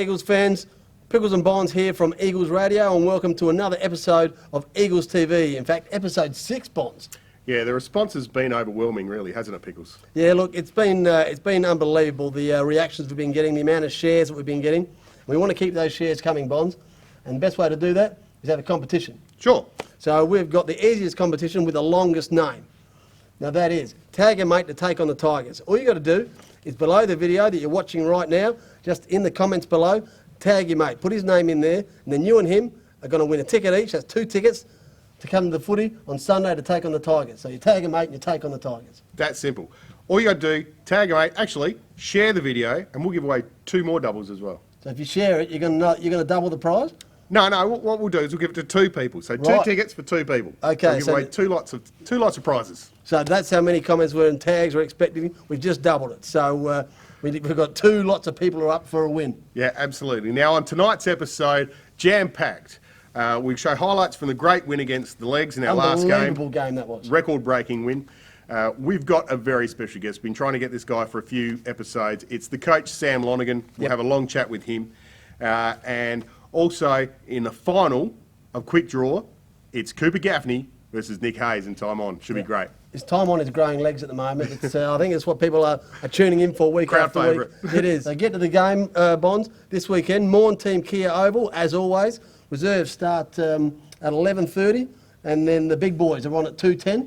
G'day Eagles fans, Pickles and Bonds here from Eagles Radio, and welcome to another episode of Eagles TV. In fact, episode 6, Bonds. Yeah, the response has been overwhelming, really, hasn't it, Pickles? Yeah, look, it's been unbelievable, the reactions we've been getting, the amount of shares that we've been getting. We want to keep those shares coming, Bonds, and the best way to do that is have a competition. Sure. So we've got the easiest competition with the longest name. Now that is, tag a mate to take on the Tigers. All you got to do is below the video that you're watching right now, just in the comments below, tag your mate, put his name in there, and then you and him are going to win a ticket each. That's 2 tickets to come to the footy on Sunday to take on the Tigers. So you tag a mate and you take on the Tigers. That's simple. All you got to do, tag a mate, actually, share the video, and we'll give away 2 more doubles as well. So if you share it, you're going to double the prize? No, what we'll do is we'll give it to 2 people. So 2 tickets for 2 people. Okay. We'll give away two lots of prizes. So that's how many comments were and tags we're expecting. We've just doubled it. So we've got 2 lots of people who are up for a win. Yeah, absolutely. Now on tonight's episode, jam-packed. We show highlights from the great win against the Legs in our last game. Unbelievable game that was. Record-breaking win. We've got a very special guest. Been trying to get this guy for a few episodes. It's the coach, Sam Lonergan. We'll have a long chat with him. And also, in the final of Quick Draw, it's Cooper Gaffney versus Nick Hayes in Time On. Should be great. His Time On is growing legs at the moment. It's, I think it's what people are tuning in for week Crowd after favourite. week. It is. So get to the game, Bonds, this weekend. Morn Team Kia Oval, as always. Reserves start at 11:30, and then the big boys are on at 2:10.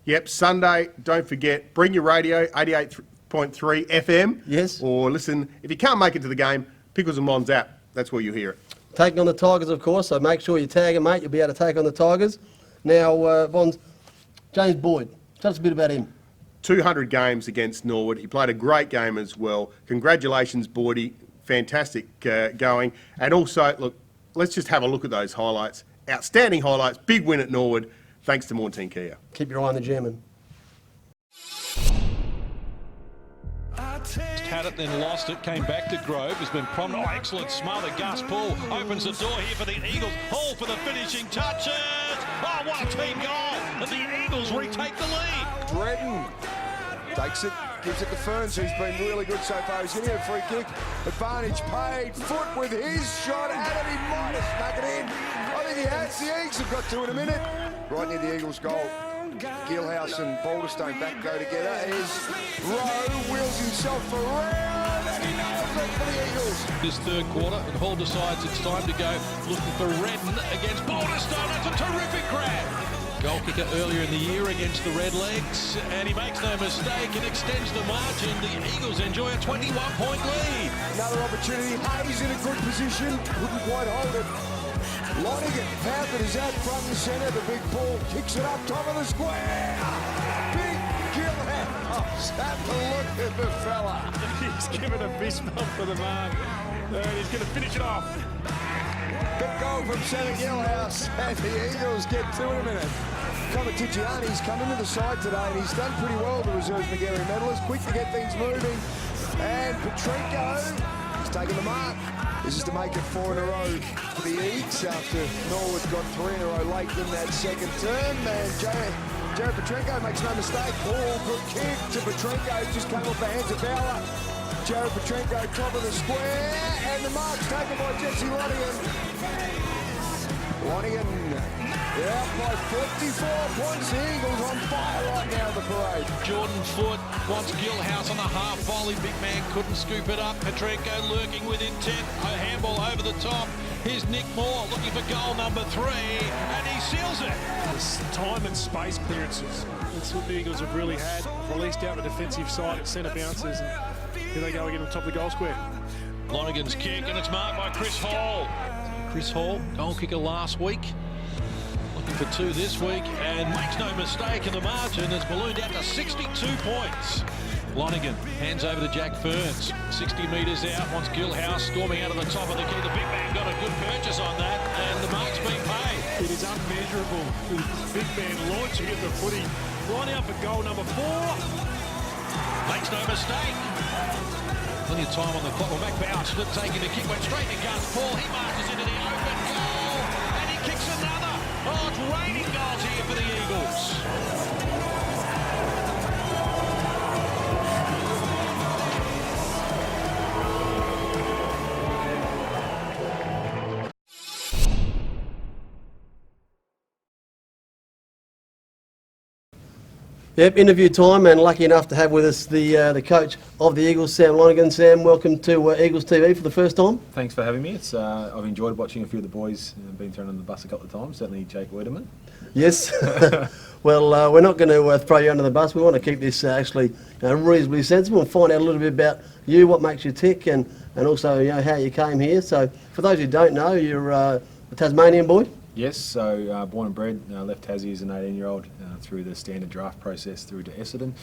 Yep, Sunday, don't forget, bring your radio, 88.3 FM. Yes. Or listen, if you can't make it to the game, Pickles and Bonds app. That's where you'll hear it. Taking on the Tigers, of course, so make sure you tag a mate. You'll be able to take on the Tigers. Now, Bonds, James Boyd, tell us a bit about him. 200 games against Norwood. He played a great game as well. Congratulations, Boydie. Fantastic going. And also, look, let's just have a look at those highlights. Outstanding highlights. Big win at Norwood, thanks to Morton Kia. Keep your eye on the German. Had it, then lost it, came back to Grove, has been prominent. Oh, excellent smother. Gus Paul opens the door here for the Eagles. Hall for the finishing touches. Oh, what a team goal. And the Eagles retake the lead. Redden takes it, gives it to Ferns, who's been really good so far. He's going to get a free kick. Advantage paid. Foot with his shot at it. He might have snuck it in. I think he has. The Eagles have got 2 in a minute. Right near the Eagles' goal. Gilhouse and Balderstone back go together as Rowe wheels himself around and he nails it for the Eagles. This third quarter, and Hall decides it's time to go looking for Redden against Balderstone. That's a terrific grab. Goal kicker earlier in the year against the Redlegs, and he makes no mistake and extends the margin. The Eagles enjoy a 21-point lead. Another opportunity. Hayes in a good position. Couldn't quite hold it. Lonergan, Howard is out front and centre. The big ball kicks it up top of the square. Big Gilhouse. Have a look at the fella. He's given a fist bump for the mark. And he's going to finish it off. Big goal from centre Gilhouse. And the Eagles get 2 in a minute. Comatigiani's come into the side today and he's done pretty well, the reserves McGarry medalist. Quick to get things moving. And Petrenko, he's taking the mark. This is to make it 4 in a row for the Eagles after Norwood got 3 in a row late in that second term. And Jared Petrenko makes no mistake. Good kick to Petrenko, just came off the hands of Bauer. Jared Petrenko, top of the square, and the mark's taken by Jesse Lonergan. Lonergan, out by 54 points. The Eagles on fire right now at the parade. Jordan Foote wants Gilhouse on the half volley. Big man couldn't scoop it up. Petrenko lurking with intent. A handball over the top. Here's Nick Moore looking for goal number 3, and he seals it. There's time and space clearances. That's what the Eagles have really had. Released out the defensive side at centre bounces. And here they go again on top of the goal square. Lonergan's kick, and it's marked by Chris Hall. Chris Hall, goal kicker last week. Looking for 2 this week, and makes no mistake, and the margin has ballooned out to 62 points. Lonergan hands over to Jack Ferns. 60 metres out, wants Gilhouse storming out of the top of the key. The big man got a good purchase on that, and the mark's been paid. It is unmeasurable. The big man launching at the footy. Right out for goal number 4. Makes no mistake. Plenty of time on the clock. Well, back Bauer slip taking the kick, went straight to Gus Paul. He marches into the open goal, and he kicks another. Oh, it's raining goals here for the Eagles. Yep, interview time, and lucky enough to have with us the coach of the Eagles, Sam Lonergan. Sam, welcome to Eagles TV for the first time. Thanks for having me. It's I've enjoyed watching a few of the boys. Been thrown on the bus a couple of times. Certainly Jake Werderman. Yes. Well, we're not going to throw you under the bus. We want to keep this actually reasonably sensible and find out a little bit about you, what makes you tick, and also how you came here. So, for those who don't know, you're a Tasmanian boy. Yes. So born and bred. Left Tassie as an 18-year-old through the standard draft process through to Essendon.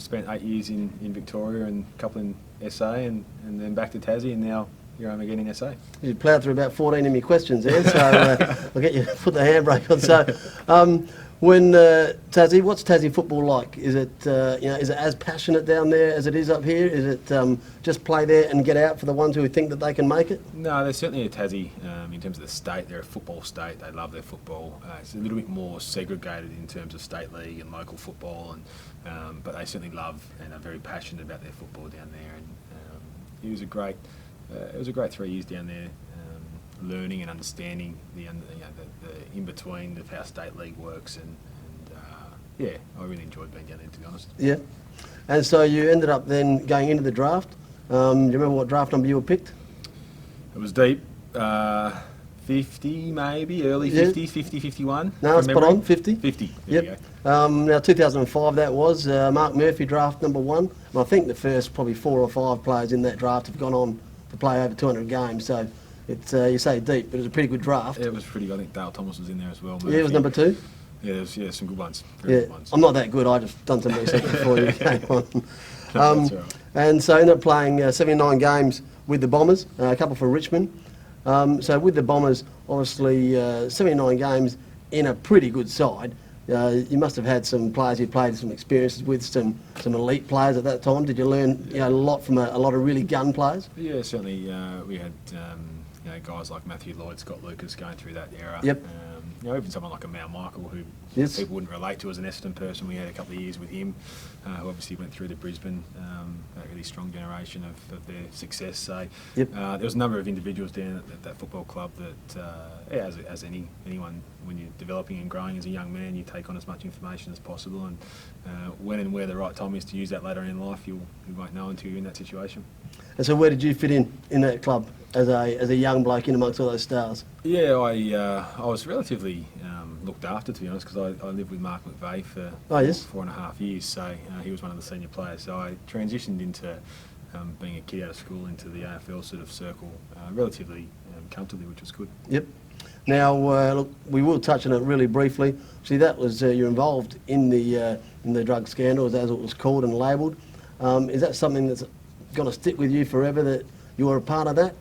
Spent 8 years in Victoria and a couple in SA, and then back to Tassie, and now here I am again in SA. You ploughed through about 14 of my questions there, so I'll get you to put the handbrake on. So, when Tassie, what's Tassie football like? Is it is it as passionate down there as it is up here? Is it just play there and get out for the ones who think that they can make it? No, they're certainly a Tassie in terms of the state. They're a football state. They love their football. It's a little bit more segregated in terms of state league and local football, and but they certainly love and are very passionate about their football down there. And it was a great 3 years down there. Learning and understanding the in between of how state league works, and I really enjoyed being down there, to be honest. Yeah, and so you ended up then going into the draft. Do you remember what draft number you were picked? It was deep, 50 maybe, early 50s, 50, 51. No, it's spot on, 50. 50. There Yep. you go. Now 2005 that was Mark Murphy draft number 1. And I think the first probably 4 or 5 players in that draft have gone on to play over 200 games. So. It's you say deep, but it was a pretty good draft. Yeah, it was pretty good. I think Dale Thomas was in there as well. Yeah, it was number 2. Yeah, there was some good ones. Yeah, Good ones. I'm not that good. I just done some research before you came on. That's all right. And so I ended up playing 79 games with the Bombers, a couple for Richmond. So with the Bombers, obviously 79 games in a pretty good side. You must have had some players you played some experiences with, some elite players at that time. Did you learn a lot from a lot of really gun players? Yeah, certainly. We had guys like Matthew Lloyd, Scott Lucas going through that era. Yep. Even someone like a Mal Michael, who Yes. people wouldn't relate to as an Essendon person. We had a couple of years with him, who obviously went through to Brisbane, a really strong generation of their success. So Yep. there was a number of individuals down at that football club that, as anyone, when you're developing and growing as a young man, you take on as much information as possible, and when and where the right time is to use that later in life, you won't know until you're in that situation. And so where did you fit in that club as a young bloke in amongst all those stars? Yeah, I was relatively looked after, to be honest, because I lived with Mark McVeigh for 4.5 years, so he was one of the senior players. So I transitioned into being a kid out of school into the AFL sort of circle relatively comfortably, which was good. Yep. Now, look, we will touch on it really briefly. See, that was you're involved in the drug scandals, as it was called and labelled. Is that something that's going to stick with you forever, that you were a part of that?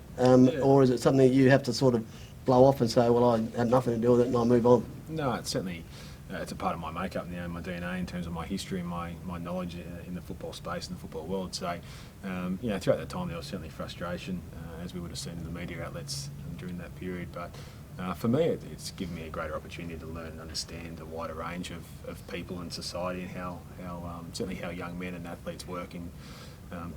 Or is it something that you have to sort of blow off and say, well, I had nothing to do with it and I move on? No, it's certainly it's a part of my makeup now, my DNA in terms of my history and my knowledge in the football space and the football world. So, throughout that time there was certainly frustration, as we would have seen in the media outlets during that period. But for me, it's given me a greater opportunity to learn and understand a wider range of people and society, and how certainly how young men and athletes work in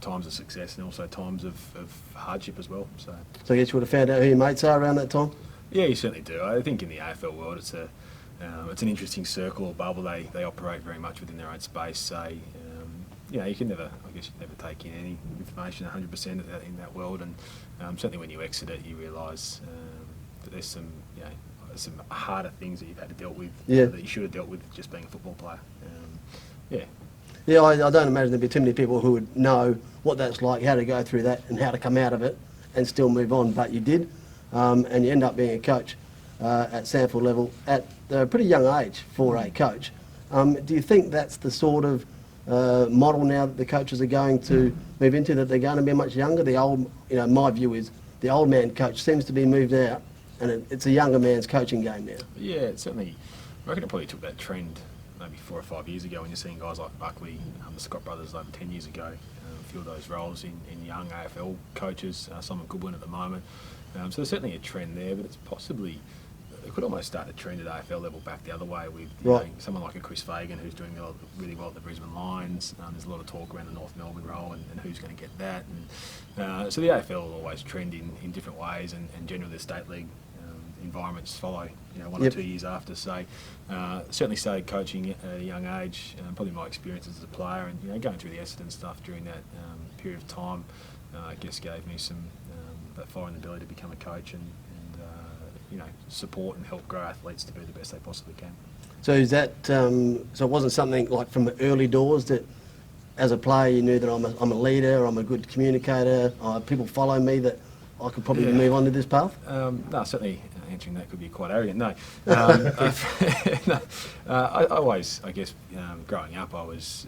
times of success and also times of hardship as well. So I guess you would have found out who your mates are around that time? Yeah, you certainly do. I think in the AFL world it's an interesting circle or bubble. They operate very much within their own space. So you can never take in any information 100% in that world. And certainly when you exit it, you realise that there's some harder things that you've had to deal with that you should have dealt with just being a football player. Yeah, I don't imagine there'd be too many people who would know what that's like, how to go through that and how to come out of it and still move on. But you did, and you end up being a coach at Sanford level at a pretty young age for a coach. Do you think that's the sort of model now that the coaches are going to move into, that they're going to be much younger? The old, my view is the old man coach seems to be moved out, and it's a younger man's coaching game now. Yeah, it certainly, I reckon it probably took that trend maybe 4 or 5 years ago when you're seeing guys like Buckley, the Scott brothers over 10 years ago, fill those roles in young AFL coaches, Simon Goodwin at the moment. So there's certainly a trend there, but it's possibly, it could almost start a trend at AFL level back the other way with someone like a Chris Fagan who's doing really well at the Brisbane Lions. There's a lot of talk around the North Melbourne role and who's going to get that. And so the AFL will always trend in different ways, and generally the State League environments follow, you know, 1 Yep. or 2 years after. So certainly started coaching at a young age, probably my experiences as a player, and you know, going through the Essendon stuff during that period of time, I guess gave me some that fire and ability to become a coach and you know, support and help grow athletes to be the best they possibly can. So is that, so it wasn't something like from the early doors that as a player you knew that I'm a leader, I'm a good communicator, people follow me, that I could probably move on to this path? No, certainly answering that could be quite arrogant. No, no, I always, I guess, growing up, I always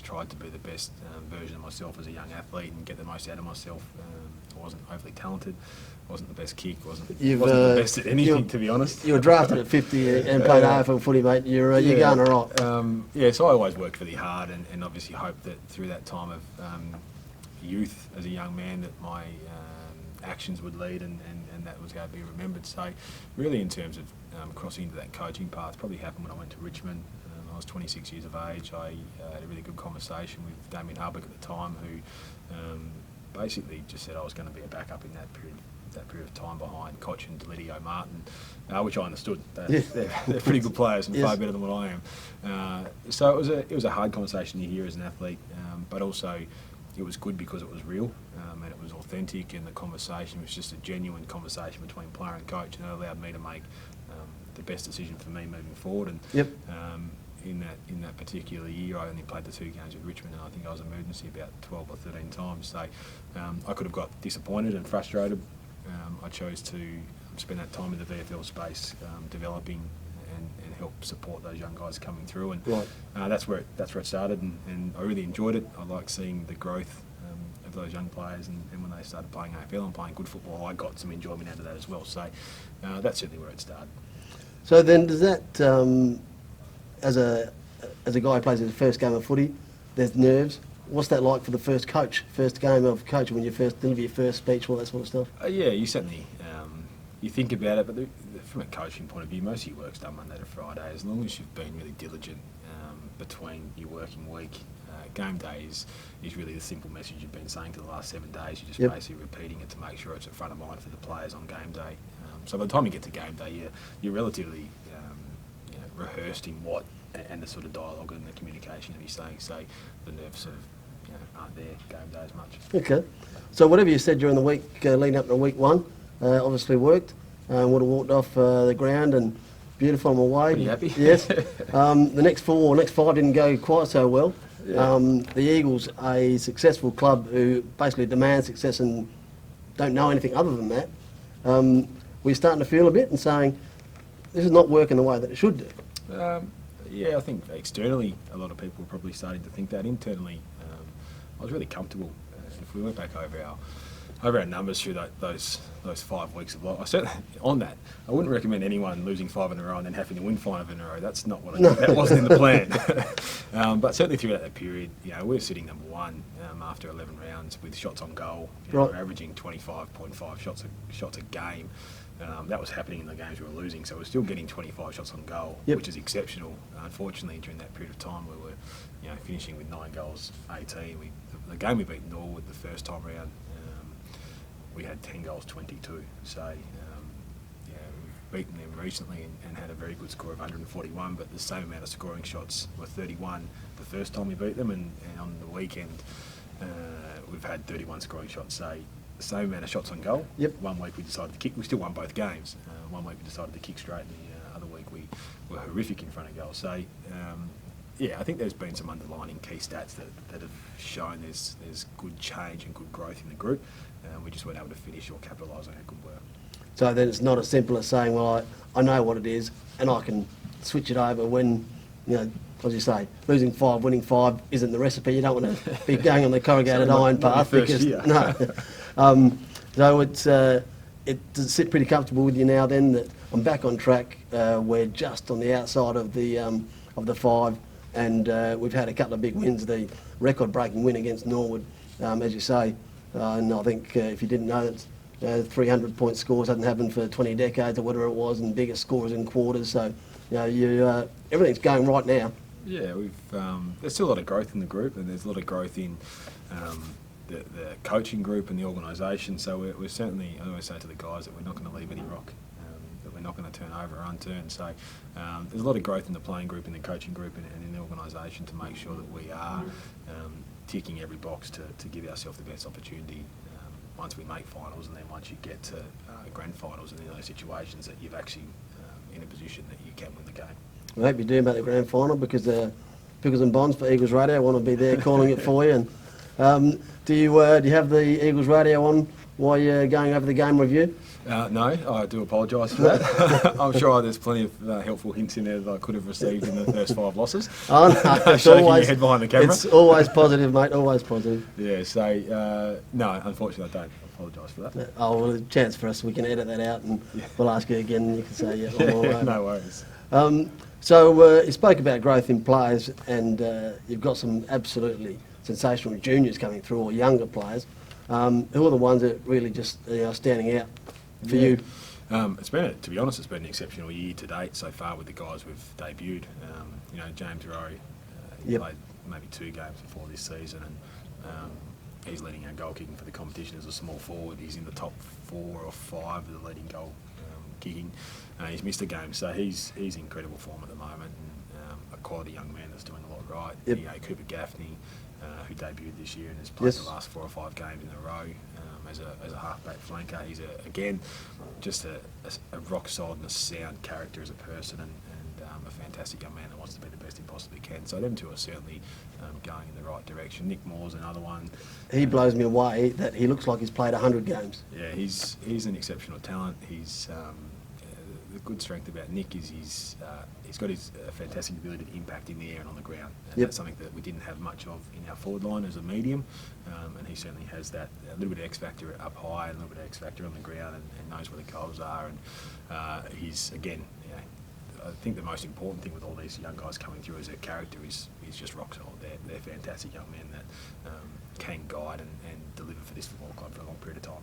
tried to be the best version of myself as a young athlete and get the most out of myself. I wasn't overly talented, wasn't the best kick, wasn't the best at anything, to be honest. You were drafted at 50 and played AFL footy, mate. You're going all right. Yeah, so I always worked really hard and obviously hoped that through that time of youth as a young man that my actions would lead and that was going to be remembered. So really in terms of crossing into that coaching path, probably happened when I went to Richmond. I was 26 years of age. I had a really good conversation with Damien Hubbock at the time, who basically just said I was going to be a backup in that period of time behind Koch and Delidio Martin, which I understood. They're pretty good players and far better than what I am. So it was a hard conversation to hear as an athlete, but also it was good because it was real and it was authentic, and the conversation was just a genuine conversation between player and coach, and it allowed me to make the best decision for me moving forward. And in that particular year, I only played the 2 games with Richmond, and I think I was emergency about 12 or 13 times. So I could have got disappointed and frustrated. I chose to spend that time in the VFL space, developing and help support those young guys coming through. And that's where it started, and I really enjoyed it. I like seeing the growth of those young players, and when they started playing AFL and playing good football, I got some enjoyment out of that as well. So that's certainly where it started. So then does that, as a guy who plays his first game of footy, there's nerves. What's that like for the first game of coaching, when you first deliver your first speech, all that sort of stuff? Yeah, you certainly you think about it, but from a coaching point of view, most of your work's done Monday to Friday. As long as you've been really diligent between your working week, game day is really the simple message you've been saying for the last 7 days. You're just basically repeating it to make sure it's at front of mind for the players on game day. So by the time you get to game day, you're relatively rehearsed in what and the sort of dialogue and the communication that you're saying. So the nerves sort of aren't there game day as much. Okay. So whatever you said during the week leading up to week 1, obviously worked. Would have walked off the ground and beautiful on my way. Pretty happy. Yes. The next 5 didn't go quite so well. Yeah. The Eagles, a successful club who basically demand success and don't know anything other than that. We're starting to feel a bit and saying this is not working the way that it should do. Yeah, I think externally a lot of people are probably starting to think that. Internally, I was really comfortable. If we went back over our numbers through those 5 weeks of life, I certainly on that. I wouldn't recommend anyone losing 5 in a row and then having to win 5 in a row. That's not what I did. That wasn't in the plan. But certainly throughout that period, we're sitting number 1 after 11 rounds with shots on goal. We're averaging 25.5 shots a game. That was happening in the games we were losing, so we're still getting 25 shots on goal, which is exceptional. Unfortunately, during that period of time, we were finishing with 9 goals, 18. The game we beat Norwood the first time round, we had 10 goals, 22. So we've beaten them recently and had a very good score of 141, but the same amount of scoring shots were 31 the first time we beat them, and on the weekend we've had 31 scoring shots. So the same amount of shots on goal. 1 week we decided to kick. We still won both games. 1 week we decided to kick straight, and the other week we were horrific in front of goal. So I think there's been some underlining key stats that have shown there's good change and good growth in the group. We just weren't able to finish or capitalise on our good work. So then it's not as simple as saying, well, I know what it is and I can switch it over when, as you say, losing 5, winning 5 isn't the recipe. You don't want to be going on the corrugated iron path because So does it sit pretty comfortable with you now then that I'm back on track? We're just on the outside of the 5, and we've had a couple of big wins. The record-breaking win against Norwood, as you say, and I think if you didn't know, 300-point scores hadn't happened for 20 decades or whatever it was, and bigger scores in quarters. So everything's going right now. Yeah, there's still a lot of growth in the group, and there's a lot of growth in the coaching group and the organisation. So we're certainly, I always say to the guys that we're not going to leave any rock. turnover or unturned. So there's a lot of growth in the playing group, in the coaching group, and in the organisation to make sure that we are ticking every box to give ourselves the best opportunity once we make finals, and then once you get to grand finals and in those situations that you've actually in a position that you can win the game. I hope you do about the grand final, because Pickles and Bonds for Eagles Radio want to be there calling it for you. And do you have the Eagles Radio on while you're going over the game review? No, I do apologise for that. I'm sure there's plenty of helpful hints in there that I could have received in the first 5 losses. Oh, no, it's Shaking always, your head behind the camera. It's always positive, mate, always positive. Yeah, so, no, unfortunately I don't apologise for that. Oh, well, a chance for us, we can edit that out, and we'll ask you again and you can say, yeah, I'm all right. No worries. So you spoke about growth in players, and you've got some absolutely sensational juniors coming through, or younger players. Who are the ones that really just are standing out for you? It's been, to be honest, it's been an exceptional year to date so far with the guys we've debuted. You know, James Rowe, he played maybe 2 games before this season, and he's leading our goal kicking for the competition as a small forward. He's in the top 4 or 5 of the leading goal kicking. He's missed a game, so he's in incredible form at the moment, and a quality young man that's doing a lot right. Yep. You know, Cooper Gaffney, who debuted this year and has played the last 4 or 5 games in a row as a half-back flanker. He's again just a rock solid and a sound character as a person, and a fantastic young man that wants to be the best he possibly can. So them two are certainly going in the right direction. Nick Moore's another one. He blows me away that he looks like he's played 100 games. Yeah, he's an exceptional talent. He's the good strength about Nick is he's got his fantastic ability to impact in the air and on the ground. And that's something that we didn't have much of in our forward line as a medium, and he certainly has that. A little bit of X factor up high and a little bit of X factor on the ground, and knows where the goals are. And he's again, you know, I think the most important thing with all these young guys coming through is their character is just rock solid. They're fantastic young men that can guide and deliver for this football club for a long period of time.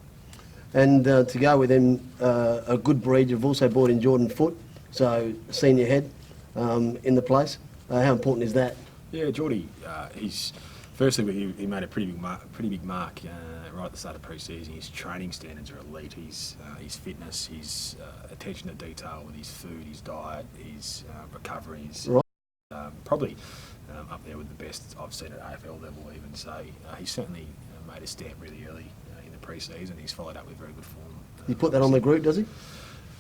And to go with him, a good breed, you've also brought in Jordan Foote, so senior head in the place. How important is that? Yeah, Geordie, firstly he made a pretty big mark right at the start of pre-season. His training standards are elite. His fitness, his attention to detail with his food, his diet, his recoveries, probably up there with the best I've seen at AFL level even. So he's certainly made a stamp really early in the pre-season. He's followed up with very good form. You put that on the group, does he?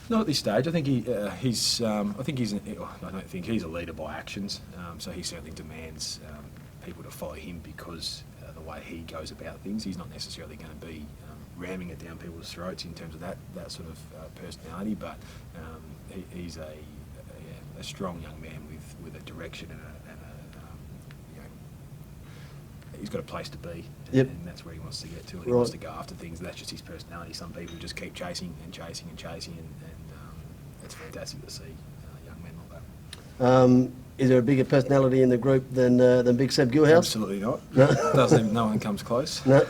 Not at this stage. I think he's a leader by actions. So he certainly demands people to follow him because the way he goes about things. He's not necessarily going to be ramming it down people's throats in terms of that sort of personality, but he's a strong young man with a direction and he's got a place to be, and that's where he wants to get to, and he wants to go after things. That's just his personality. Some people just keep chasing and chasing and chasing, and it's fantastic to see young men like that. Is there a bigger personality in the group than Big Seb Gilhouse? Absolutely not. No one comes close. No,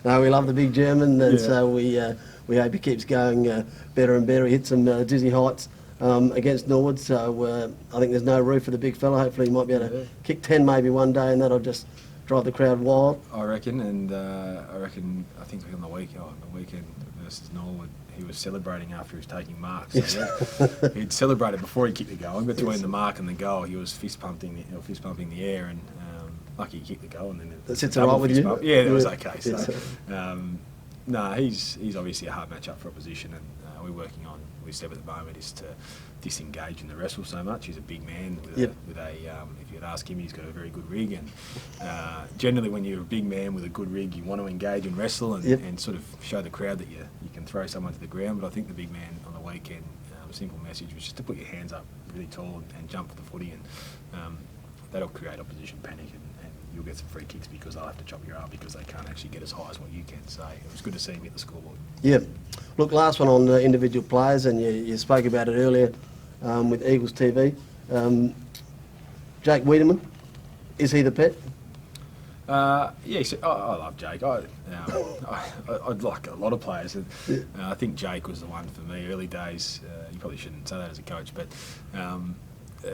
no, we love the big German, and so we hope he keeps going better and better. He hit some dizzy heights against Norwood, so I think there's no roof for the big fella. Hopefully he might be able to kick 10 maybe one day, and that'll just drive the crowd wild. I reckon, and I think on the weekend versus Norwood, he was celebrating after he was taking marks. So he'd celebrated before he kicked the goal, and between the mark and the goal, he was fist pumping the air, and lucky he kicked the goal, and then that sits all right with you. Pump. Yeah, it was okay. So, no, he's obviously a hard matchup for opposition, and we're working on with Seb at the moment is to disengage in the wrestle so much. He's a big man with a if you'd ask him, he's got a very good rig, and generally when you're a big man with a good rig, you want to engage and wrestle and sort of show the crowd that you can throw someone to the ground. But I think the big man on the weekend, a simple message was just to put your hands up really tall and jump for the footy, and that'll create opposition panic, and you'll get some free kicks because they'll have to chop your arm because they can't actually get as high as what you can. So it was good to see him hit the scoreboard. Yeah. Look, last one on individual players, and you spoke about it earlier with Eagles TV. Jake Wiedemann, is he the pet? Yes, I love Jake. I'd like a lot of players. I think Jake was the one for me early days. You probably shouldn't say that as a coach, but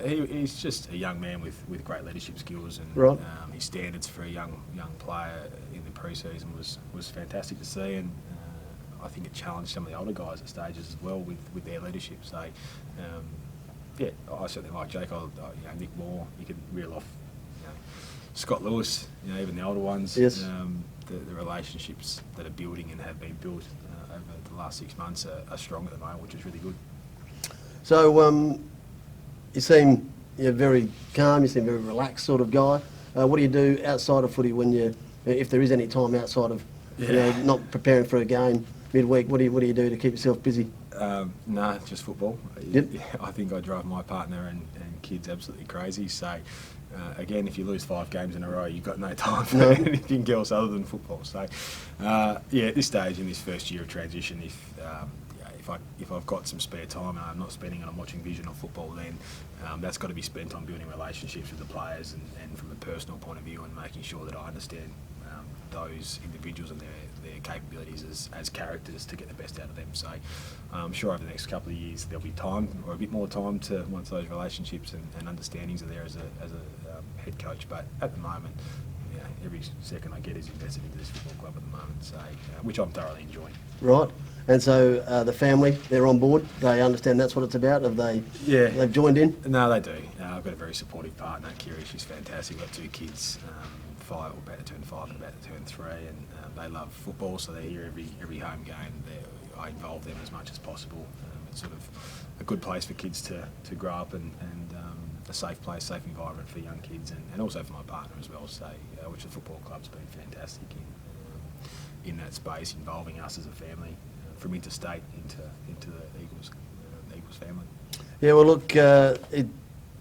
he's just a young man with great leadership skills, and his standards for a young player in the pre-season was fantastic to see. And I think it challenged some of the older guys at stages as well with their leadership. So, yeah, I certainly like Jake. Nick Moore, you could reel off Scott Lewis, even the older ones. Yes. The relationships that are building and have been built over the last 6 months are strong at the moment, which is really good. So you seem very calm, you seem very relaxed sort of guy. What do you do outside of footy if there is any time outside of not preparing for a game midweek? What do you do to keep yourself busy? No, just football. Yep. I think I drive my partner and kids absolutely crazy. So, again, if you lose 5 games in a row, you've got no time for anything else other than football. So, at this stage, in this first year of transition, if I've got some spare time and I'm not spending it on watching vision or football, then that's got to be spent on building relationships with the players and from a personal point of view, and making sure that I understand those individuals and their capabilities as characters to get the best out of them. So I'm sure over the next couple of years there'll be time, or a bit more time, to once those relationships and understandings are there as a head coach. But at the moment, every second I get is invested into this football club at the moment, so which I'm thoroughly enjoying. Right. And so the family, they're on board. They understand that's what it's about. Have they? Yeah. They've joined in. No, they do. I've got a very supportive partner, Kiri. She's fantastic. I've got 2 kids, 5, about to turn 5 and about to turn 3, and they love football, so they're here every home game. I involve them as much as possible. It's sort of a good place for kids to grow up and a safe place, safe environment for young kids, and also for my partner as well. So, which the football club's been fantastic in that space, involving us as a family from interstate into the Eagles family. Yeah, well, look,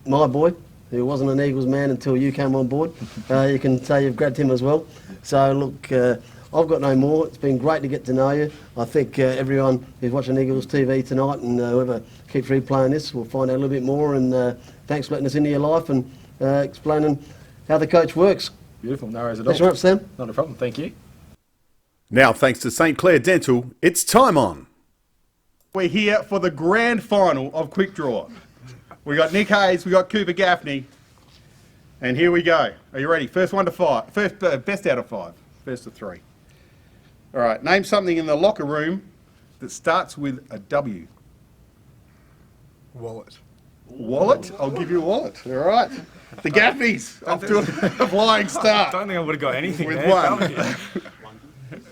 my boy, who wasn't an Eagles man until you came on board, you can say you've grabbed him as well. So, look, I've got no more. It's been great to get to know you. I think everyone who's watching Eagles TV tonight and whoever keeps replaying this will find out a little bit more. And thanks for letting us into your life and explaining how the coach works. Beautiful. No worries at all. Thanks very much, Sam. Not a problem. Thank you. Now, thanks to St Clair Dental, it's time on. We're here for the grand final of Quick Draw. We got Nick Hayes, we got Cooper Gaffney, and here we go. Are you ready? First 1 to 5. First best out of 5. First of 3. All right. Name something in the locker room that starts with a W. Wallet. Wallet? I'll give you a wallet. All right. The Gaffneys off to a flying start. I don't think I would have got anything with there. 1.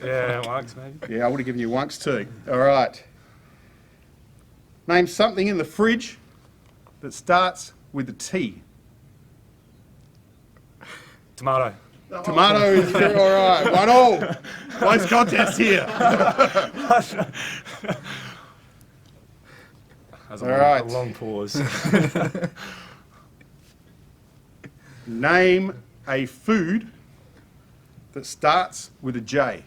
Yeah, once maybe. Yeah, I would have given you once too. All right. Name something in the fridge that starts with a T. Tomato. Tomato is all right. 1-1. Close contest here. That's All right. a long pause. Name a food that starts with a J.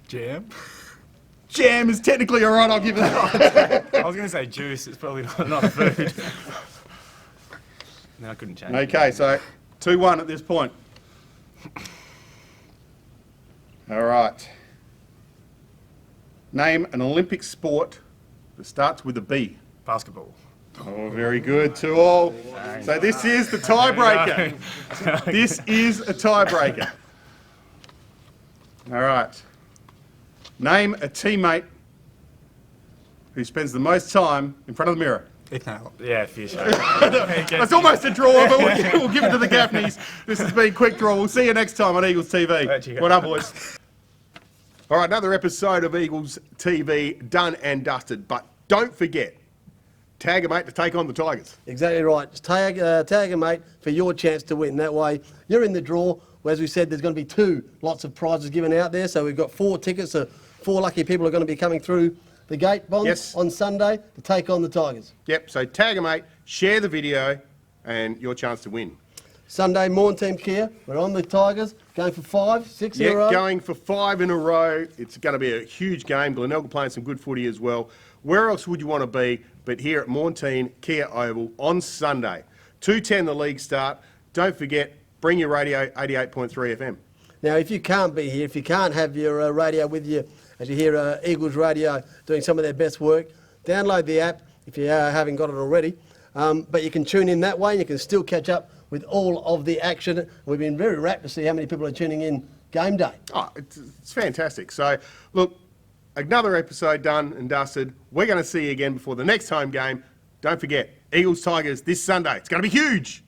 Jam. Jam is technically all right. I'll give you that. I was going to say juice. It's probably not a food. No, I couldn't change. Okay, so 2-1 at this point. All right. Name an Olympic sport that starts with a B. Basketball. Oh, very good. 2-2. So this is the tiebreaker. This is a tiebreaker. All right. Name a teammate who spends the most time in front of the mirror. Yeah, fish. That's almost a draw, but we'll give it to the Gaffneys. This has been Quick Draw. We'll see you next time on Eagles TV. Well done, boys. All right, another episode of Eagles TV done and dusted. But don't forget, tag a mate to take on the Tigers. Exactly right. Just tag a mate for your chance to win. That way, you're in the draw. Well, as we said, there's going to be 2 lots of prizes given out there. So we've got 4 tickets. So 4 lucky people are going to be coming through the gate, Bonds, on Sunday to take on the Tigers. Yep, so tag a mate, share the video, and your chance to win. Sunday, Morn Team Kia. We're on the Tigers, going for 5, 6 in a row. Yeah, going for 5 in a row. It's going to be a huge game. Glenelg playing some good footy as well. Where else would you want to be but here at Mornteen Kia Oval on Sunday? 2:10 the league start. Don't forget, bring your radio, 88.3 FM. Now, if you can't be here, if you can't have your radio with you as you hear Eagles Radio doing some of their best work, download the app if you haven't got it already. But you can tune in that way. You can still catch up with all of the action. We've been very rapt to see how many people are tuning in game day. Oh, it's fantastic. So, look, another episode done and dusted. We're going to see you again before the next home game. Don't forget, Eagles Tigers this Sunday. It's going to be huge.